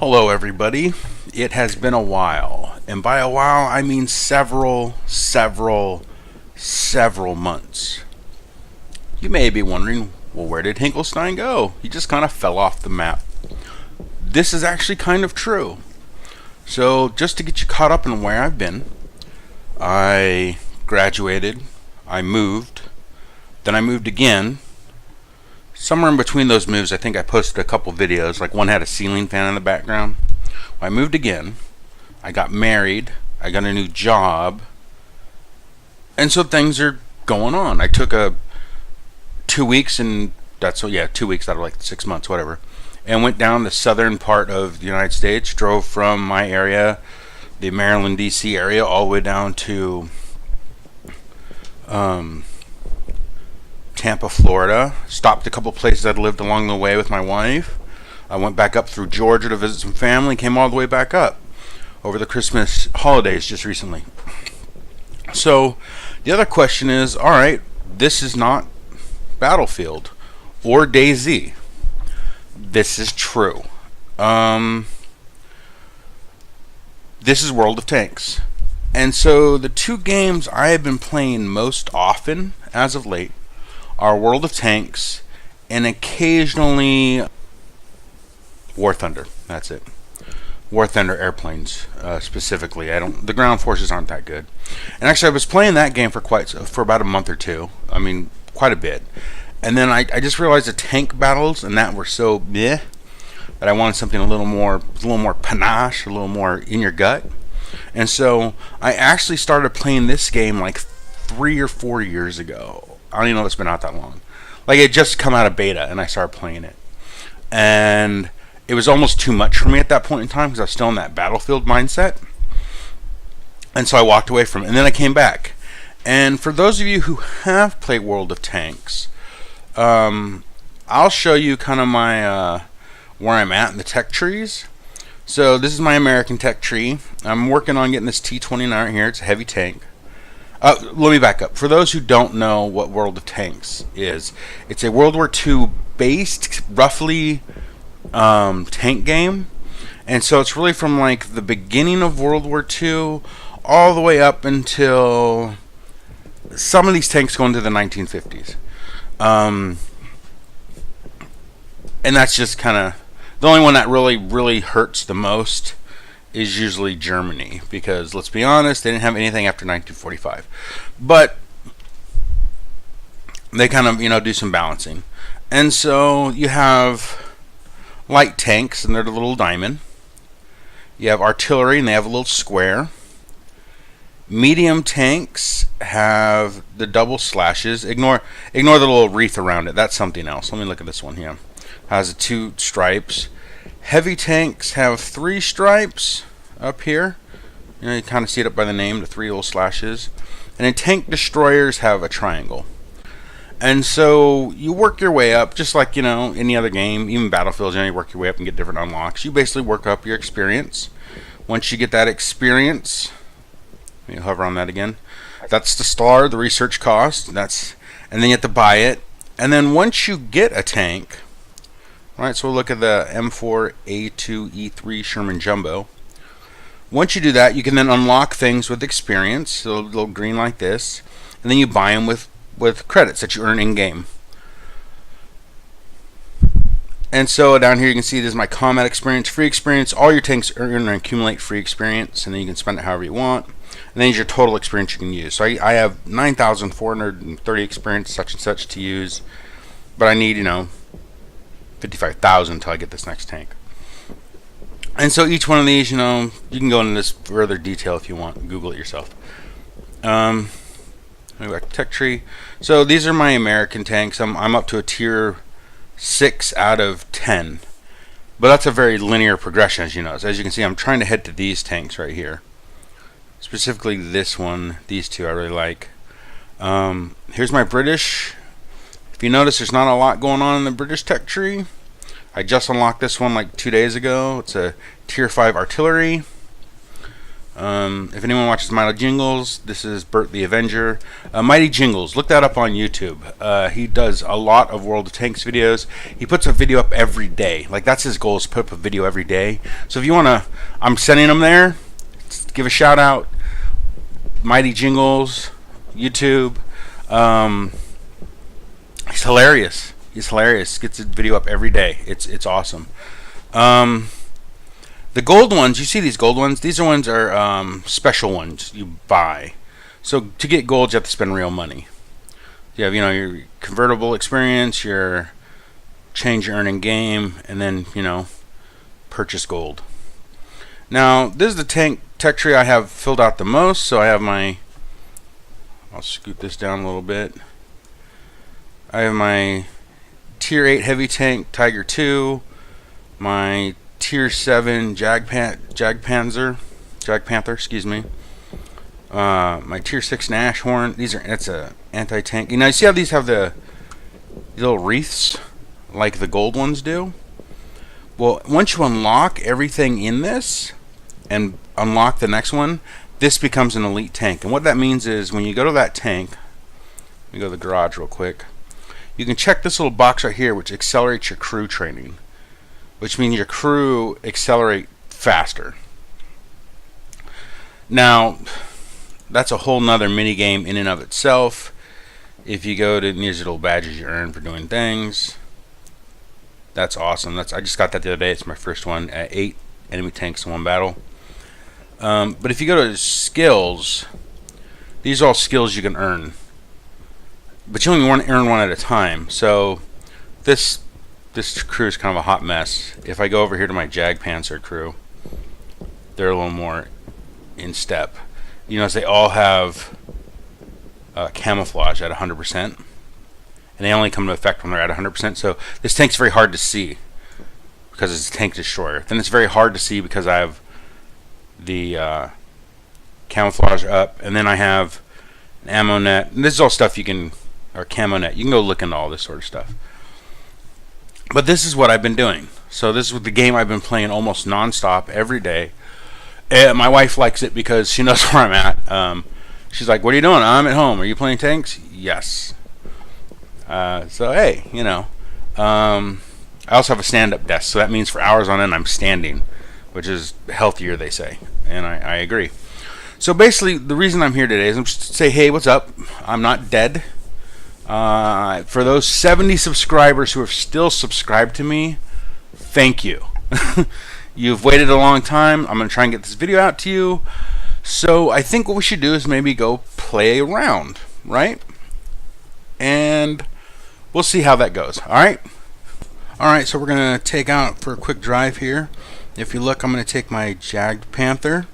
Hello, everybody. It has been a while, and by a while, I mean several months. You may be wondering, well, where did Hinkelstein go? He just kind of fell off the map. This is actually kind of true. So, just to get you caught up in where I've been, I graduated, I moved, then I moved again. Somewhere in between those moves, I think I posted a couple videos, like one had a ceiling fan in the background. I moved again, I got married, I got a new job, and so things are going on. I took a 2 weeks, and 2 weeks out of like 6 months, whatever, and went down the southern part of the United States, drove from my area, the Maryland, D.C. area, all the way down to Tampa, Florida. Stopped a couple places I'd lived along the way with my wife. I went back up through Georgia to visit some family, came all the way back up over the Christmas holidays just recently. So the other question is, alright, this is not Battlefield or DayZ. This is true. This is World of Tanks. And so the two games I have been playing most often as of late are World of Tanks and occasionally War Thunder. That's it. War Thunder airplanes, specifically. The ground forces aren't that good. And actually, I was playing that game for about a month or two. I mean, quite a bit. And then I just realized the tank battles and that were so meh that I wanted something a little more panache, a little more in your gut. And so I actually started playing this game like 3 or 4 years ago. I don't even know if it's been out that long. Like, it just come out of beta and I started playing it. And it was almost too much for me at that point in time because I was still in that Battlefield mindset. And so I walked away from it. And then I came back. And for those of you who have played World of Tanks, I'll show you kind of my where I'm at in the tech trees. So this is my American tech tree. I'm working on getting this T-29 right here. It's a heavy tank. Let me back up. For those who don't know what World of Tanks is, it's a World War II based, roughly, tank game. And so it's really from like the beginning of World War II all the way up until some of these tanks go into the 1950s. And that's just kind of the only one that really hurts the most is usually Germany, because let's be honest, they didn't have anything after 1945. But they kind of, do some balancing. And so you have light tanks, and they're the little diamond. You have artillery, and they have a little square. Medium tanks have the double slashes. Ignore the little wreath around it. That's something else. Let me look at this one here. Has 2 stripes. Heavy tanks have 3 stripes up here. You kind of see it up by the name, the 3 little slashes. And then tank destroyers have a triangle. And so you work your way up, just like, any other game, even Battlefield, you work your way up and get different unlocks. You basically work up your experience. Once you get that experience, let me hover on that again. That's the star, the research cost. And then you have to buy it. And then once you get a tank, alright, so we'll look at the M4A2E3 Sherman Jumbo. Once you do that, you can then unlock things with experience, so a little green like this, and then you buy them with credits that you earn in-game. And so down here you can see this is my combat experience, free experience. All your tanks earn and accumulate free experience, and then you can spend it however you want. And then here's your total experience you can use. So I have 9,430 experience, such and such, to use, but I need, 55,000 until I get this next tank. And so each one of these, you can go into this further detail if you want. Google it yourself. Let me go back to tech tree. So these are my American tanks. I'm up to a tier 6 out of 10. But that's a very linear progression, as you know. So as you can see, I'm trying to head to these tanks right here. Specifically this one. These two I really like. Here's my British. If you notice, there's not a lot going on in the British tech tree. I just unlocked this one like 2 days ago. It's a tier 5 artillery. If anyone watches Mighty Jingles, this is Bert the Avenger. Mighty Jingles, look that up on YouTube. He does a lot of World of Tanks videos. He puts a video up every day. Like, that's his goal, is to put up a video every day. So if you want to, I'm sending him there. Give a shout out. Mighty Jingles, YouTube. He's hilarious. He's hilarious. Gets a video up every day. It's awesome. The gold ones, you see these gold ones? These are special ones you buy. So to get gold, you have to spend real money. You have, your convertible experience, your change your earning game, and then, purchase gold. Now, this is the tech tree I have filled out the most. So I have I'll scoot this down a little bit. I have my Tier 8 heavy tank, Tiger II, my Tier 7 Jagdpanther, excuse me. My Tier 6 Nashorn. That's a anti-tank. You see how these have the little wreaths like the gold ones do? Well, once you unlock everything in this and unlock the next one, this becomes an elite tank. And what that means is when you go to that tank, let me go to the garage real quick. You can check this little box right here, which accelerates your crew training, which means your crew accelerate faster. Now, that's a whole nother mini game in and of itself. If you go to these little badges you earn for doing things, that's awesome. I just got that the other day. It's my first one. 8 enemy tanks in one battle. But if you go to skills, these are all skills you can earn. But you only want to earn one at a time. So this crew is kind of a hot mess. If I go over here to my Jagdpanther crew, they're a little more in step. As they all have camouflage at 100%, and they only come into effect when they're at 100%. So this tank's very hard to see because it's a tank destroyer. Then it's very hard to see because I have the camouflage up, and then I have an ammo net. And this is all stuff or camo net. You can go look into all this sort of stuff. But this is what I've been doing. So this is the game I've been playing almost non-stop every day. My wife likes it because she knows where I'm at. She's like, "What are you doing?" "I'm at home." "Are you playing tanks?" "Yes." So hey, I also have a stand-up desk, so that means for hours on end I'm standing, which is healthier, they say, and I agree. So basically, the reason I'm here today is I'm just to say, hey, what's up? I'm not dead. For those 70 subscribers who have still subscribed to me, thank you. You've waited a long time. I'm going to try and get this video out to you. So I think what we should do is maybe go play around, right? And we'll see how that goes. Alright, so we're going to take out for a quick drive here. If you look, I'm going to take my Jagdpanther.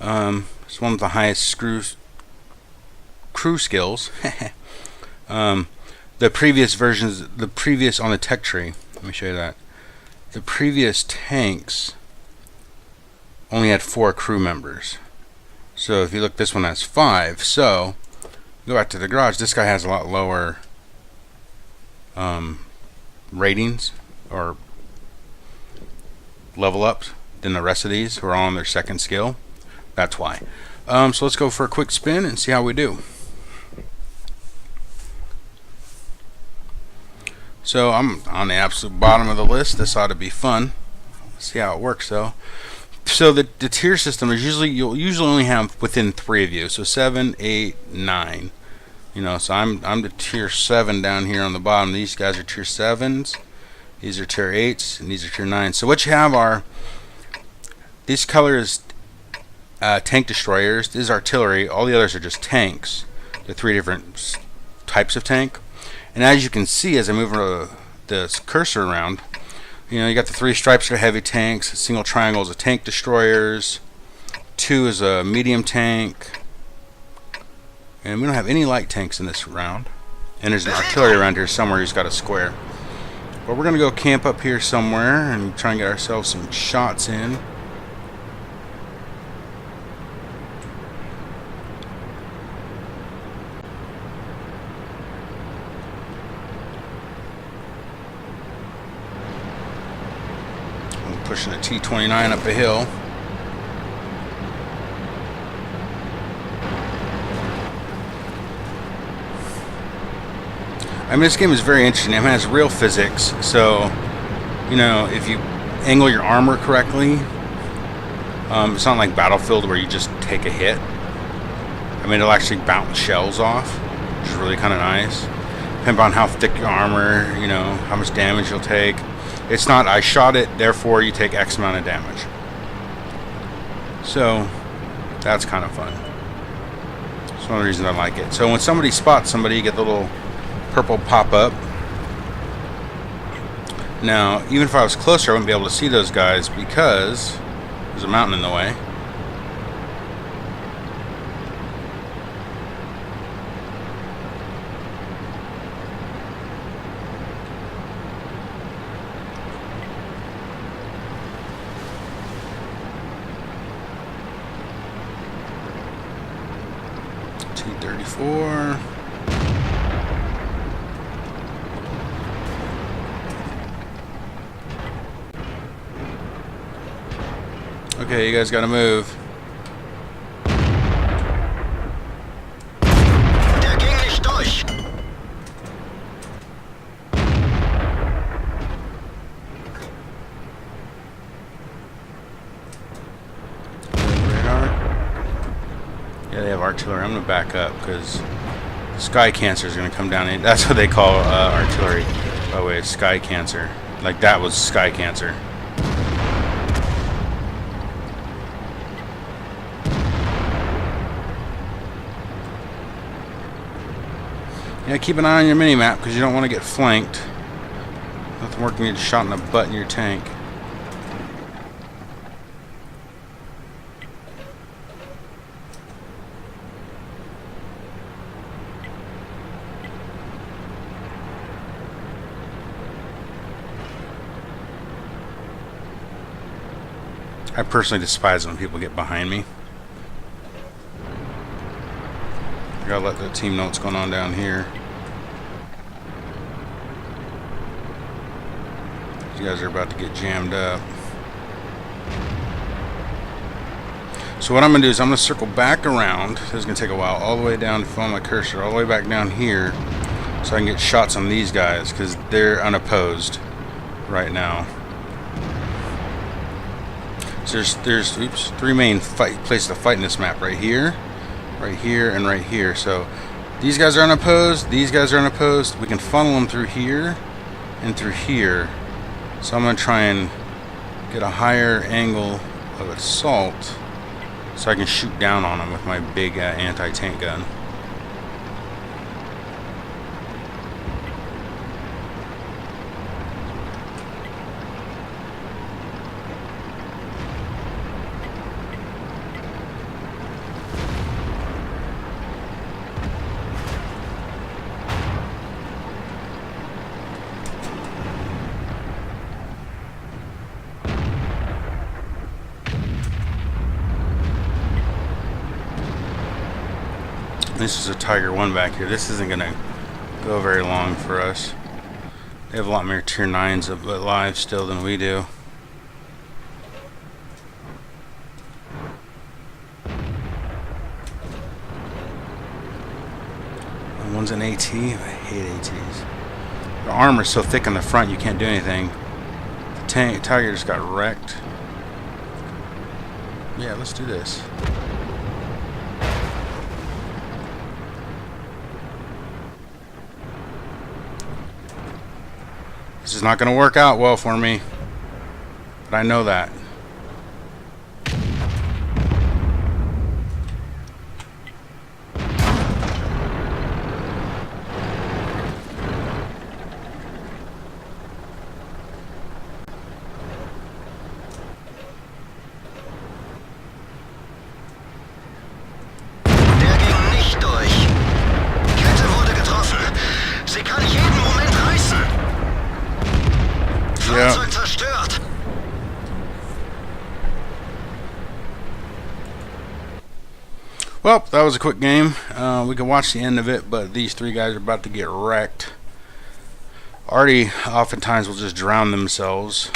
It's one of the highest crew skills. The previous versions, on the tech tree, let me show you that. The previous tanks only had 4 crew members. So if you look, this one has 5. So go back to the garage. This guy has a lot lower ratings or level ups than the rest of these who are all on their second skill. That's why. So let's go for a quick spin and see how we do. So I'm on the absolute bottom of the list. This ought to be fun. Let's see how it works though. So the tier system is you'll usually only have within 3 of you. So 7, 8, 9. So I'm the tier 7 down here on the bottom. These guys are tier 7s. These are tier 8s, and these are tier 9s. So what you have are these colors, tank destroyers. This is artillery. All the others are just tanks. The 3 different types of tank. And as you can see, as I move this cursor around, you got the 3 stripes are heavy tanks. A single triangle is a tank destroyers. 2 is a medium tank. And we don't have any light tanks in this round. And there's an artillery around here somewhere who's got a square. But we're going to go camp up here somewhere and try and get ourselves some shots in. I'm pushing a T-29 up a hill. I mean, this game is very interesting. It has real physics, so, you know, if you angle your armor correctly, it's not like Battlefield where you just take a hit. I mean, it'll actually bounce shells off, which is really kind of nice. Depending on how thick your armor, you know, how much damage you'll take. It's not, I shot it, therefore you take X amount of damage. So, that's kind of fun. That's one of the reasons I like it. So when somebody spots somebody, you get the little purple pop-up. Now, even if I was closer, I wouldn't be able to see those guys because there's a mountain in the way. T-34. Okay, you guys gotta move. Der ging nicht durch. Radar. Yeah, they have artillery. I'm gonna back up because Sky Cancer is gonna come down in. That's what they call artillery. By the way, it's Sky Cancer. Like that was Sky Cancer. Yeah, keep an eye on your mini-map because you don't want to get flanked. Nothing working, you get shot in the butt in your tank. I personally despise when people get behind me. I gotta let the team know what's going on down here. You guys are about to get jammed up. So what I'm gonna do is I'm gonna circle back around. This is gonna take a while, all the way down, follow my cursor, all the way back down here, so I can get shots on these guys because they're unopposed right now. So there's oops, three main places to fight in this map: right here, and right here. So these guys are unopposed, these guys are unopposed. We can funnel them through here and through here. So I'm going to try and get a higher angle of assault so I can shoot down on them with my big anti-tank gun. This is a Tiger 1 back here. This isn't going to go very long for us. They have a lot more tier 9s alive still than we do. And one's an AT. I hate ATs. The armor's so thick on the front you can't do anything. The Tiger just got wrecked. Yeah, let's do this. This is not going to work out well for me, but I know that. Der ging nicht durch. Kette wurde getroffen. Sie kann jeden Moment reißen. Fahrzeug zerstört. Well, that was a quick game. We can watch the end of it, but these three guys are about to get wrecked. Artie oftentimes will just drown themselves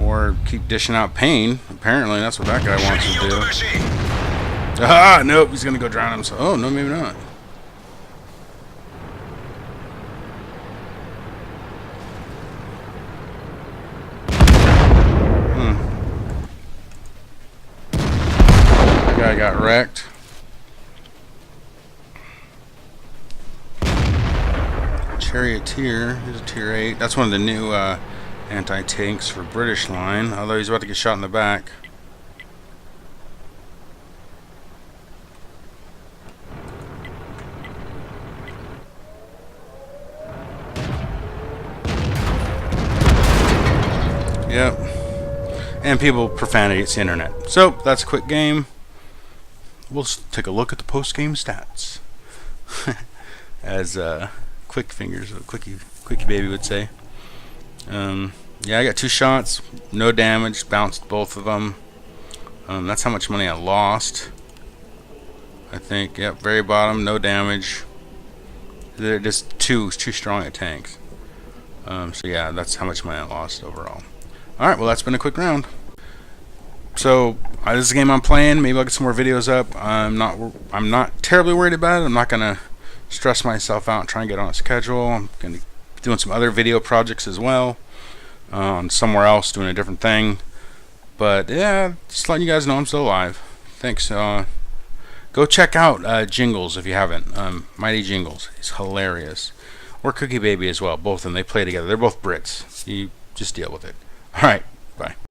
or keep dishing out pain. Apparently, that's what that guy wants to do. Ah, nope, he's gonna go drown himself. Oh, no, maybe not. guy got wrecked. Charioteer is a tier 8. That's one of the new anti-tanks for British line, although he's about to get shot in the back. Yep. And people profanity, it's the internet. So that's a quick game. We'll take a look at the post-game stats. As Quick Fingers, Quickie Baby would say. Yeah, I got 2 shots, no damage, bounced both of them. That's how much money I lost. I think, yep, very bottom, no damage. They're just too strong at tanks. So yeah, that's how much money I lost overall. Alright, well that's been a quick round. So this is a game I'm playing. Maybe I'll get some more videos up. I'm not terribly worried about it. I'm not gonna stress myself out and try and get on a schedule. I'm gonna be doing some other video projects as well. On somewhere else doing a different thing. But yeah, just letting you guys know I'm still alive. Thanks. Go check out Jingles if you haven't. Mighty Jingles. He's hilarious. Or Cookie Baby as well. Both of them. They play together. They're both Brits. You just deal with it. Alright. Bye.